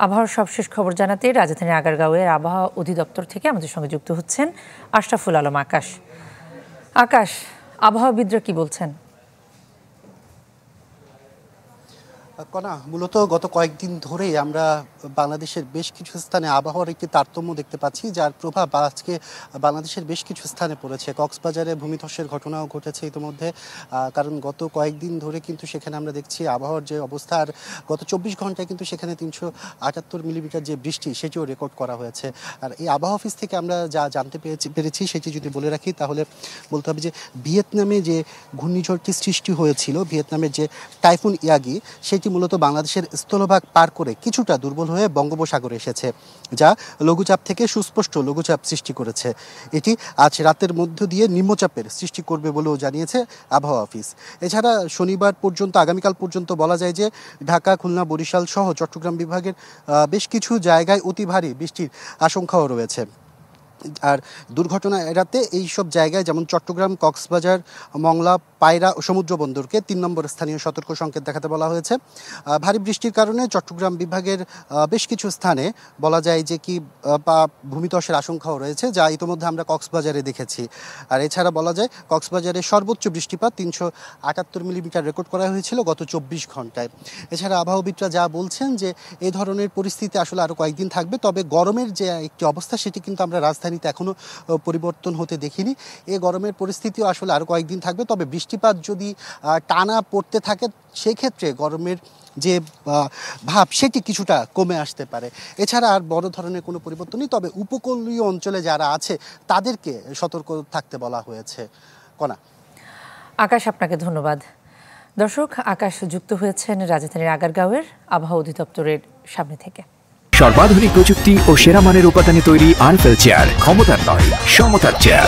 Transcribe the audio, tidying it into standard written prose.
আবহাওয়ার সবশেষ খবর জানাতে রাজধানীর আগারগাঁওয়ের আবহাওয়া অধিদপ্তর থেকে আমাদের সঙ্গে যুক্ত হচ্ছেন আশরাফুল আলম আকাশ। আকাশ, আবহাওয়াবিদরা কি বলছেন? কণা, মূলত গত কয়েকদিন ধরেই আমরা বাংলাদেশের বেশ কিছু স্থানে আবহাওয়ার একটি তারতম্য দেখতে পাচ্ছি, যার প্রভাব আজকে বাংলাদেশের বেশ কিছু স্থানে পড়েছে। কক্সবাজারে ভূমিধসের ঘটনাও ঘটেছে ইতিমধ্যে, কারণ গত কয়েকদিন ধরে কিন্তু সেখানে আমরা দেখছি আবহাওয়ার যে অবস্থা, আর গত 24 ঘন্টায় কিন্তু সেখানে 378 মিলিমিটার যে বৃষ্টি সেটিও রেকর্ড করা হয়েছে। আর এই আবহাওয়া অফিস থেকে আমরা যা জানতে পেরেছি সেটি যদি বলে রাখি, তাহলে বলতে হবে যে ভিয়েতনামে যে ঘূর্ণিঝড়টি সৃষ্টি হয়েছিল, ভিয়েতনামের যে টাইফুন ইয়াগি, সেটি মূলত বাংলাদেশের স্থলভাগ পার করে কিছুটা দুর্বল হয়ে বঙ্গোপসাগরে এসেছে, যা লঘুচাপ থেকে সুস্পষ্ট লঘুচাপ সৃষ্টি করেছে। এটি আজ রাতের মধ্য দিয়ে নিম্নচাপের সৃষ্টি করবে বলেও জানিয়েছে আবহাওয়া অফিস। এছাড়া শনিবার পর্যন্ত, আগামীকাল পর্যন্ত বলা যায় যে ঢাকা, খুলনা, বরিশাল সহ চট্টগ্রাম বিভাগের বেশ কিছু জায়গায় অতি ভারী বৃষ্টির আশঙ্কাও রয়েছে। আর দুর্ঘটনা এড়াতে এইসব জায়গায় যেমন চট্টগ্রাম, কক্সবাজার, মংলা, পায়রা ও সমুদ্র বন্দরকে 3 নম্বর স্থানীয় সতর্ক সংকেত দেখাতে বলা হয়েছে। ভারী বৃষ্টির কারণে চট্টগ্রাম বিভাগের বেশ কিছু স্থানে বলা যায় যে ভূমিধসের আশঙ্কাও রয়েছে, যা ইতিমধ্যে আমরা কক্সবাজারে দেখেছি। আর এছাড়া বলা যায় কক্সবাজারে সর্বোচ্চ বৃষ্টিপাত 378 মিলিমিটার রেকর্ড করা হয়েছিল গত 24 ঘন্টায়। এছাড়া আবহাওয়াবিদরা যা বলছেন যে এই ধরনের পরিস্থিতি আসলে আরও কয়েকদিন থাকবে, তবে গরমের যে একটি অবস্থা সেটি কিন্তু আমরা রাজধানীতে এখনো পরিবর্তন হতে দেখিনি। এই গরমের পরিস্থিতিও আসলে আরও কয়েকদিন থাকবে, তবে বৃষ্টিপাত যদি টানা পড়তে থাকে সেক্ষেত্রে গরমের যে ভাব সেটি কিছুটা কমে আসতে পারে। এছাড়া আর বড় ধরনের কোনো পরিবর্তন নেই, তবে উপকূলীয় অঞ্চলে যারা আছে তাদেরকে সতর্ক থাকতে বলা হয়েছে। কণা। আকাশ, আপনাকে ধন্যবাদ। দর্শক, আকাশ যুক্ত হয়েছেন রাজধানীর আগারগাঁওয়ের আবহাওয়া অধিদপ্তরের সামনে থেকে। সর্বাধুনিক প্রযুক্তি ও সেরা মানের উপাদানে তৈরি আরএফএল চেয়ার, ক্ষমতার নয় সমতার চেয়ার।